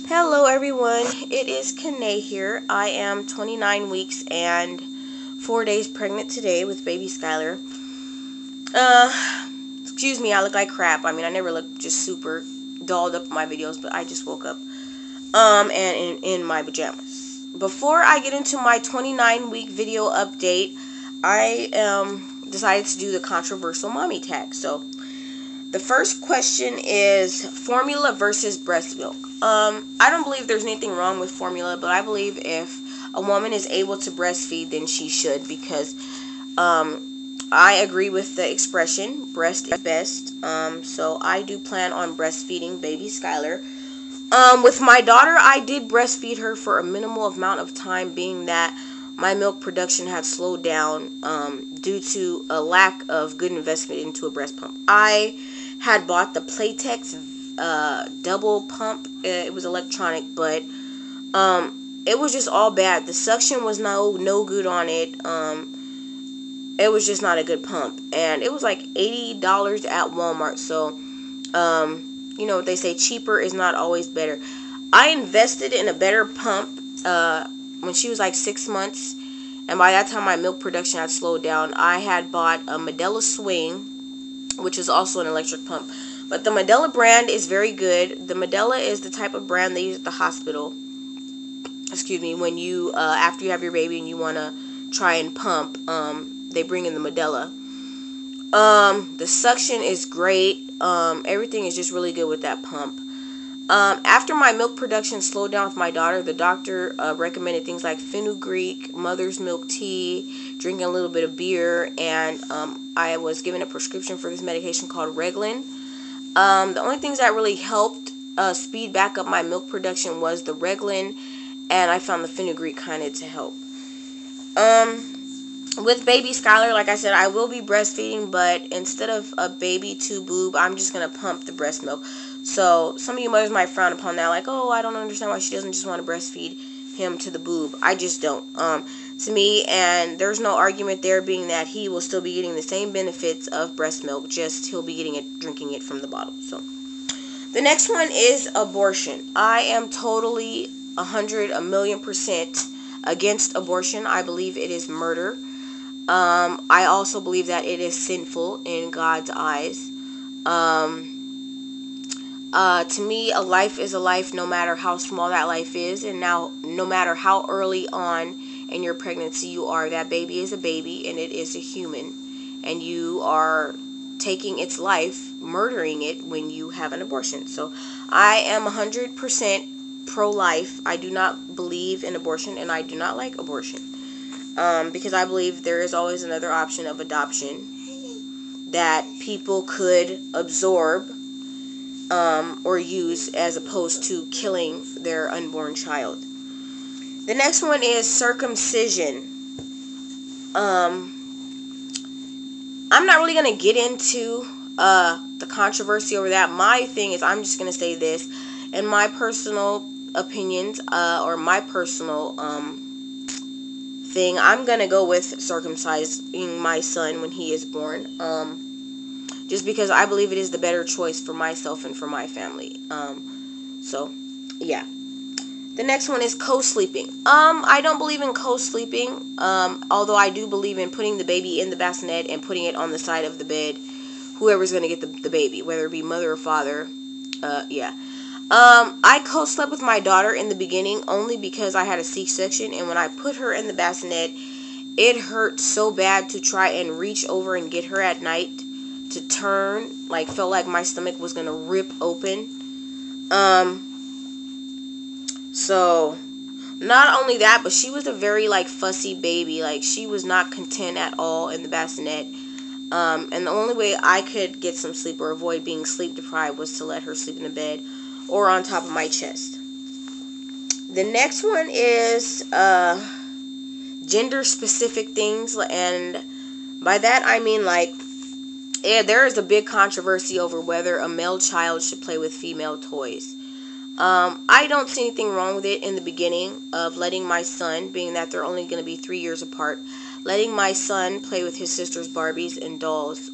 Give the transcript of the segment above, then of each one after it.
Hello everyone, it is Kanae here. I am 29 weeks and 4 days pregnant today with baby Skylar. Excuse me, I look like crap. I mean, I never look just super dolled up in my videos, but I just woke up and in my pajamas. Before I get into my 29 week video update, I decided to do the controversial mommy tag. So the first question is formula versus breast milk. I don't believe there's anything wrong with formula, but I believe if a woman is able to breastfeed, then she should, because I agree with the expression, breast is best. So I do plan on breastfeeding baby Skylar. With my daughter, I did breastfeed her for a minimal amount of time, being that my milk production had slowed down due to a lack of good investment into a breast pump. I had bought the Playtex double pump. It was electronic, but it was just all bad. The suction was no good on it. It was just not a good pump, and it was like $80 at Walmart. So you know what they say, cheaper is not always better. I invested in a better pump when she was like 6 months, and by that time my milk production had slowed down. I had bought a Medela Swing, which is also an electric pump. But the Medela brand is very good. The Medela is the type of brand they use at the hospital. Excuse me, when you, after you have your baby and you want to try and pump, they bring in the Medela. The suction is great. Everything is just really good with that pump. After my milk production slowed down with my daughter, the doctor recommended things like fenugreek, mother's milk tea, drinking a little bit of beer, and I was given a prescription for this medication called Reglan. The only things that really helped speed back up my milk production was the Reglan, and I found the fenugreek kind of to help. With baby Skylar, like I said, I will be breastfeeding, but instead of a baby to boob, I'm just going to pump the breast milk. So some of you mothers might frown upon that, like, oh, I don't understand why she doesn't just want to breastfeed him to the boob. I just don't. To me, and there's no argument there, being that he will still be getting the same benefits of breast milk, just he'll be getting it, drinking it from the bottle. So the next one is abortion. I am totally 100,000,000% against abortion. I believe it is murder. I also believe that it is sinful in God's eyes. To me, a life is a life, no matter how small that life is, and now no matter how early on in your pregnancy you are, that baby is a baby and it is a human, and you are taking its life, murdering it when you have an abortion. So I am 100% pro-life. I do not believe in abortion, and I do not like abortion. Because I believe there is always another option of adoption that people could absorb or use, as opposed to killing their unborn child. The next one is circumcision. I'm not really going to get into the controversy over that. My thing is, I'm just going to say this, in my personal opinions, or my personal thing, I'm gonna go with circumcising my son when he is born, just because I believe it is the better choice for myself and for my family. So yeah. The next one is co-sleeping. I don't believe in co-sleeping, although I do believe in putting the baby in the bassinet and putting it on the side of the bed, whoever's gonna get the baby, whether it be mother or father. Yeah. I co-slept with my daughter in the beginning only because I had a C-section, and when I put her in the bassinet, it hurt so bad to try and reach over and get her at night, to turn, like, felt like my stomach was gonna rip open. So not only that, but she was a very, like, fussy baby. Like, she was not content at all in the bassinet. And the only way I could get some sleep or avoid being sleep deprived was to let her sleep in the bed or on top of my chest. The next one is gender specific things, and by that I mean, like, there is a big controversy over whether a male child should play with female toys. I don't see anything wrong with it in the beginning of letting my son, being that they're only going to be 3 years apart, letting my son play with his sister's Barbies and dolls.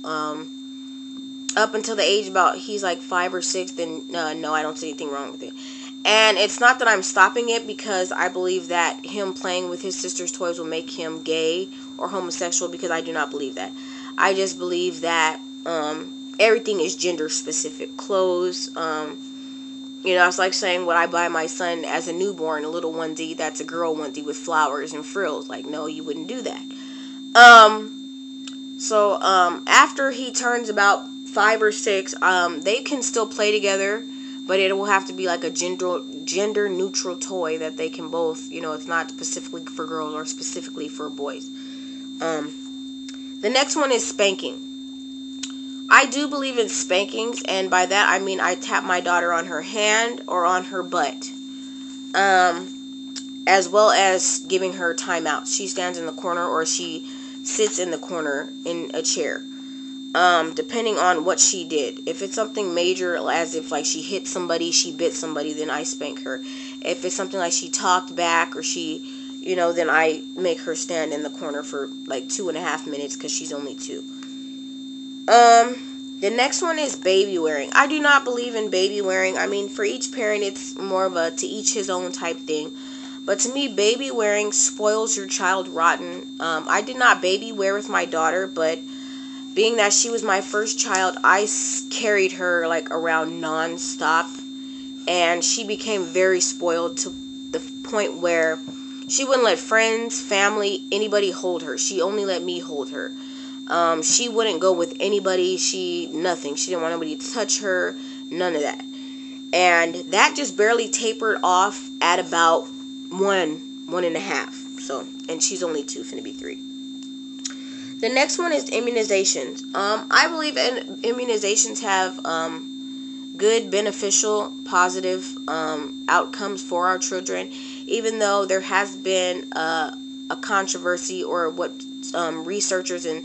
Up until the age about, he's like 5 or 6, then no, I don't see anything wrong with it. And it's not that I'm stopping it because I believe that him playing with his sister's toys will make him gay or homosexual, because I do not believe that. I just believe that everything is gender specific. Clothes, it's like saying what I buy my son as a newborn, a little onesie, that's a girl onesie with flowers and frills. Like, no, you wouldn't do that. After he turns about 5 or 6, they can still play together, but it will have to be like a gender neutral toy that they can both, it's not specifically for girls or specifically for boys. The next one is spanking. I do believe in spankings, and by that I mean I tap my daughter on her hand or on her butt, as well as giving her timeouts. She stands in the corner or she sits in the corner in a chair, depending on what she did. If it's something major, as if like she hit somebody, she bit somebody, then I spank her. If it's something like she talked back or she, then I make her stand in the corner for like 2.5 minutes because she's only 2. The next one is baby wearing. I do not believe in baby wearing. I mean, for each parent, it's more of a to each his own type thing. But to me, baby wearing spoils your child rotten. I did not baby wear with my daughter, but being that she was my first child, I carried her like around non-stop, and she became very spoiled to the point where she wouldn't let friends, family, anybody hold her. She only let me hold her. She wouldn't go with anybody. Nothing. She didn't want nobody to touch her. None of that. And that just barely tapered off at about 1.5. So, and she's only 2, finna be 3. The next one is immunizations. I believe immunizations have good, beneficial, positive outcomes for our children, even though there has been a controversy, or what researchers and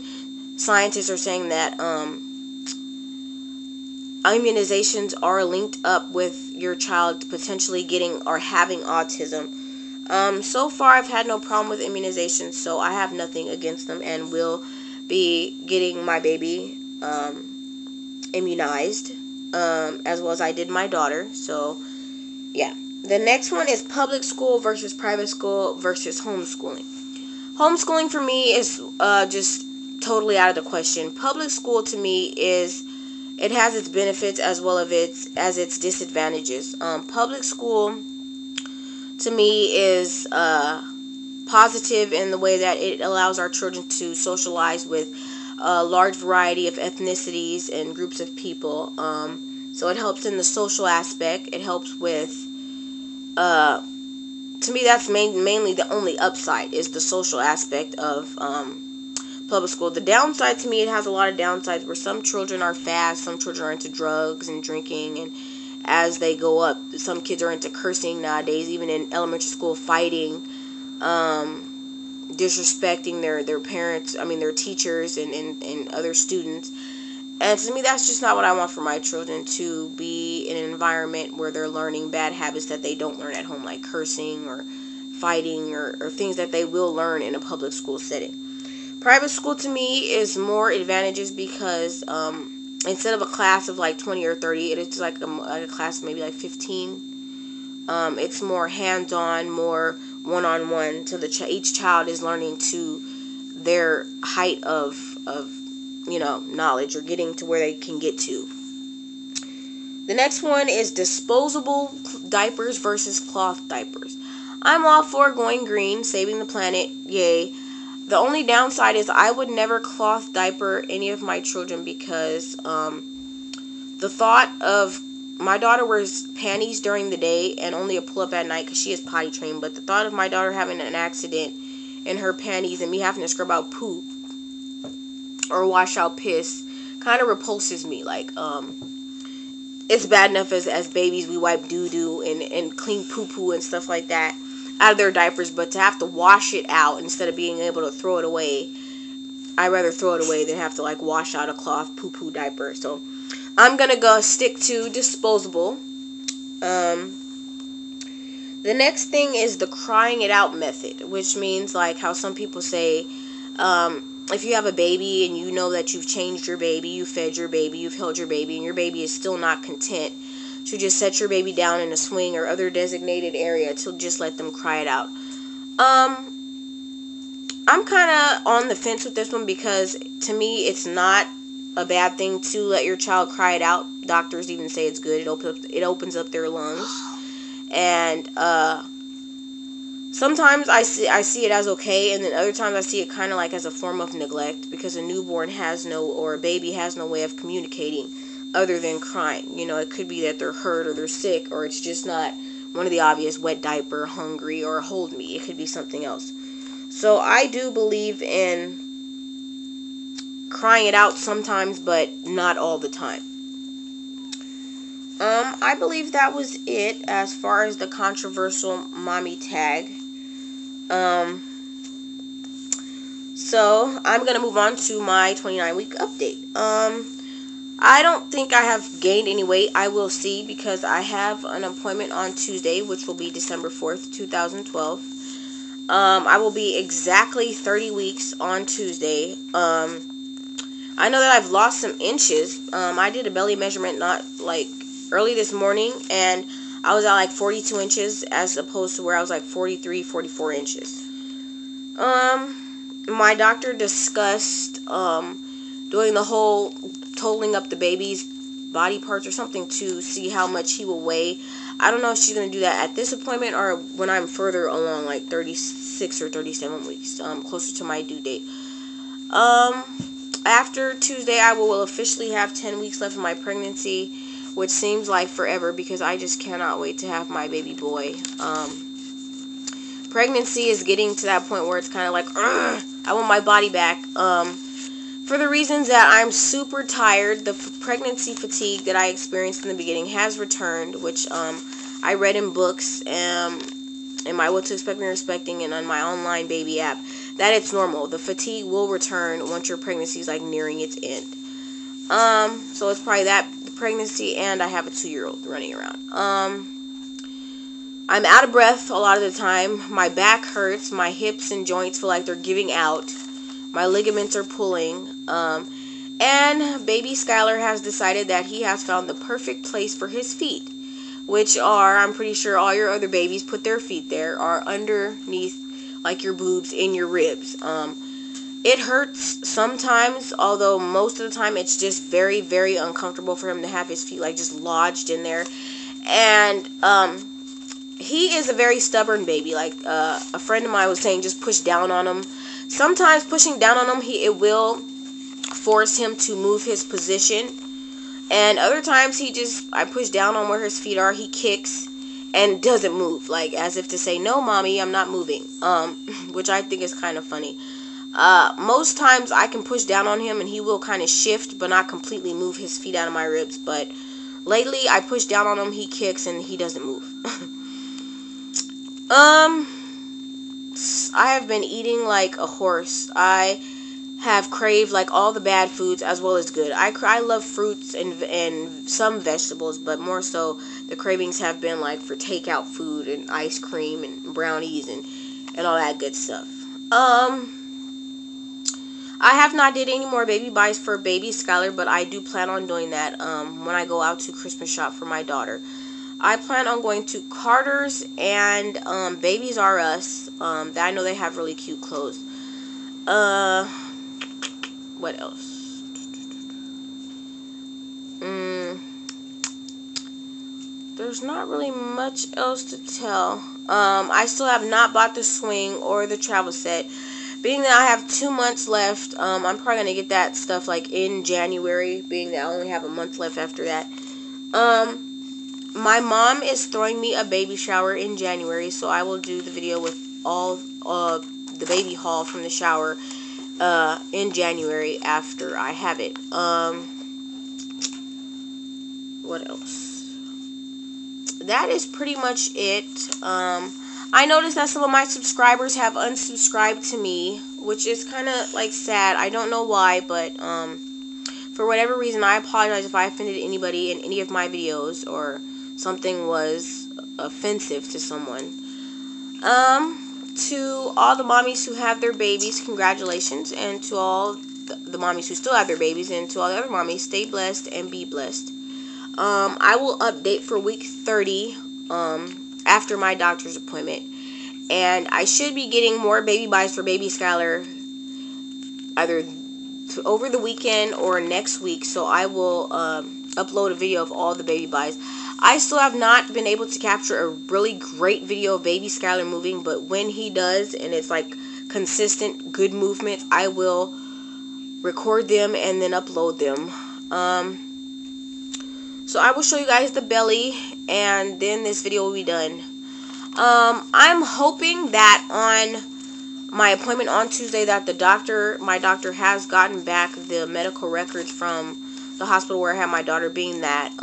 scientists are saying, that immunizations are linked up with your child potentially getting or having autism. So far, I've had no problem with immunizations, so I have nothing against them, and will be getting my baby immunized, as well as I did my daughter. So, yeah. The next one is public school versus private school versus homeschooling. Homeschooling for me is just totally out of the question. Public school to me it has its benefits as well as its disadvantages. Public school to me is positive in the way that it allows our children to socialize with a large variety of ethnicities and groups of people. So it helps in the social aspect. It helps with, to me, that's mainly the only upside, is the social aspect of public school. The downside, to me, it has a lot of downsides, where some children are fast, some children are into drugs and drinking, and as they go up, some kids are into cursing nowadays, even in elementary school, fighting, disrespecting their parents, their teachers and other students. And to me, that's just not what I want for my children, to be in an environment where they're learning bad habits that they don't learn at home, like cursing or fighting, or things that they will learn in a public school setting. Private school to me is more advantages because instead of a class of like 20 or 30, it is like a class of maybe like 15. It's more hands-on, more one-on-one, so each child is learning to their height of knowledge, or getting to where they can get to. The next one is disposable diapers versus cloth diapers. I'm all for going green, saving the planet, yay. The only downside is I would never cloth diaper any of my children, because the thought of, my daughter wears panties during the day and only a pull-up at night because she is potty trained, but the thought of my daughter having an accident in her panties and me having to scrub out poop or wash out piss kind of repulses me. Like, it's bad enough as babies we wipe doo-doo and clean poo-poo and stuff like that out of their diapers, but to have to wash it out instead of being able to throw it away, I'd rather throw it away than have to like wash out a cloth poo-poo diaper. So I'm gonna go stick to disposable. The next thing is the crying it out method, which means like how some people say, if you have a baby and you know that you've changed your baby, you fed your baby, you've held your baby, and your baby is still not content to just set your baby down in a swing or other designated area to just let them cry it out. I'm kind of on the fence with this one because to me it's not a bad thing to let your child cry it out. Doctors even say it's good. It opens up their lungs. And sometimes I see it as okay, and then other times I see it kind of like as a form of neglect, because a newborn or a baby has no way of communicating other than crying. You know, it could be that they're hurt or they're sick, or it's just not one of the obvious wet diaper, hungry, or hold me. It could be something else. So I do believe in crying it out sometimes, but not all the time. I believe that was it as far as the controversial mommy tag. So I'm gonna move on to my 29-week update. I don't think I have gained any weight. I will see, because I have an appointment on Tuesday, which will be December 4th, 2012. I will be exactly 30 weeks on Tuesday. I know that I've lost some inches. I did a belly measurement early this morning, and I was at like 42 inches as opposed to where I was like 43, 44 inches. My doctor discussed doing the whole totaling up the baby's body parts or something to see how much he will weigh. I don't know if she's going to do that at this appointment or when I'm further along, like 36 or 37 weeks, closer to my due date. After Tuesday, I will officially have 10 weeks left of my pregnancy, which seems like forever because I just cannot wait to have my baby boy. Pregnancy is getting to that point where it's kind of like, I want my body back. For the reasons that I'm super tired, the pregnancy fatigue that I experienced in the beginning has returned, which I read in books, in my What to Expect When Respecting, and on my online baby app, that it's normal. The fatigue will return once your pregnancy is like nearing its end. So it's probably that, the pregnancy, and I have a 2-year-old running around. I'm out of breath a lot of the time. My back hurts. My hips and joints feel like they're giving out. My ligaments are pulling. And baby Skylar has decided that he has found the perfect place for his feet, which are, I'm pretty sure all your other babies put their feet there, are underneath like your boobs, in your ribs. It hurts sometimes, although most of the time it's just very, very uncomfortable for him to have his feet like just lodged in there. And he is a very stubborn baby. Like a friend of mine was saying, just push down on him. Sometimes pushing down on him, it will force him to move his position. And other times I push down on where his feet are, he kicks and doesn't move, like as if to say, no mommy, I'm not moving, which I think is kind of funny. Most times I can push down on him and he will kind of shift but not completely move his feet out of my ribs, but lately I push down on him, he kicks, and he doesn't move. I have been eating like a horse. I have craved like all the bad foods as well as good. I love fruits and some vegetables, but more so the cravings have been like for takeout food and ice cream and brownies and all that good stuff. I have not did any more baby buys for baby Skylar, but I do plan on doing that when I go out to Christmas shop for my daughter. I plan on going to Carter's and Babies R Us. I know they have really cute clothes. What else? There's not really much else to tell. I still have not bought the swing or the travel set. Being that I have 2 months left, I'm probably going to get that stuff like in January, being that I only have a month left after that. My mom is throwing me a baby shower in January, so I will do the video with all the baby haul from the shower in January after I have it. What else? That is pretty much it. I noticed that some of my subscribers have unsubscribed to me, which is kind of like sad. I don't know why, but for whatever reason, I apologize if I offended anybody in any of my videos or something was offensive to someone. To all the mommies who have their babies, congratulations. And to all the mommies who still have their babies, and to all the other mommies, stay blessed and be blessed. I will update for week 30 after my doctor's appointment. And I should be getting more baby buys for baby Skylar either over the weekend or next week. So I will upload a video of all the baby buys. I still have not been able to capture a really great video of baby Skylar moving, but when he does, and it's like consistent good movements, I will record them and then upload them. So I will show you guys the belly, and then this video will be done. I'm hoping that on my appointment on Tuesday that my doctor has gotten back the medical records from the hospital where I had my daughter, being that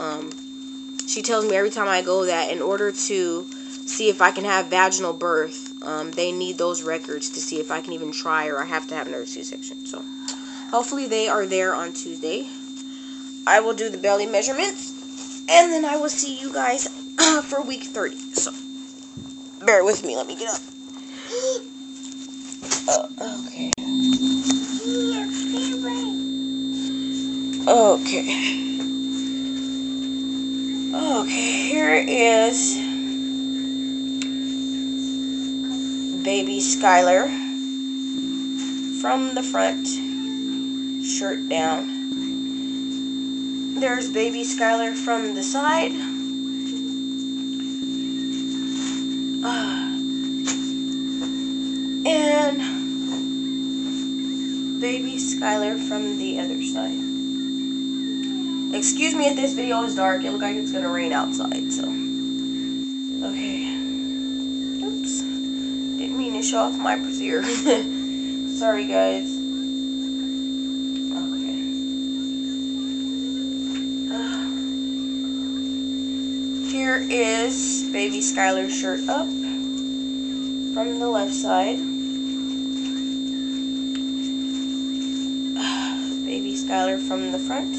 she tells me every time I go that in order to see if I can have vaginal birth, they need those records to see if I can even try, or I have to have another C-section. So hopefully they are there on Tuesday. I will do the belly measurements, and then I will see you guys for week 30. So bear with me. Let me get up. Okay. Okay, here is baby Skylar from the front, shirt down. There's baby Skylar from the side. And baby Skylar from the other side. Excuse me if this video is dark. It looks like it's gonna rain outside, so. Okay. Oops. Didn't mean to show off my brassiere. Sorry, guys. Okay. Here is baby Skylar's shirt up from the left side. Baby Skylar from the front.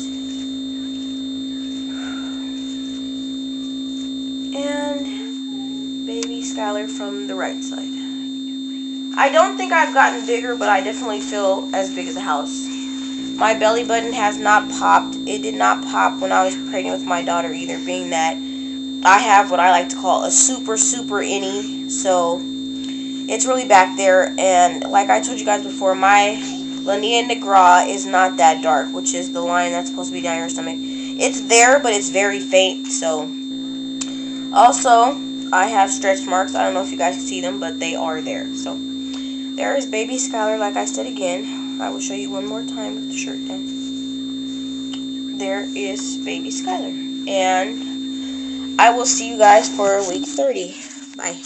And baby Skylar from the right side. I don't think I've gotten bigger, but I definitely feel as big as a house. My belly button has not popped. It did not pop when I was pregnant with my daughter either, being that I have what I like to call a super innie. So it's really back there. And like I told you guys before, my linea nigra is not that dark, which is the line that's supposed to be down your stomach. It's there, but it's very faint. So also, I have stretch marks. I don't know if you guys can see them, but they are there. So there is baby Skylar, like I said again. I will show you one more time with the shirt down. There is baby Skylar. And I will see you guys for week 30. Bye.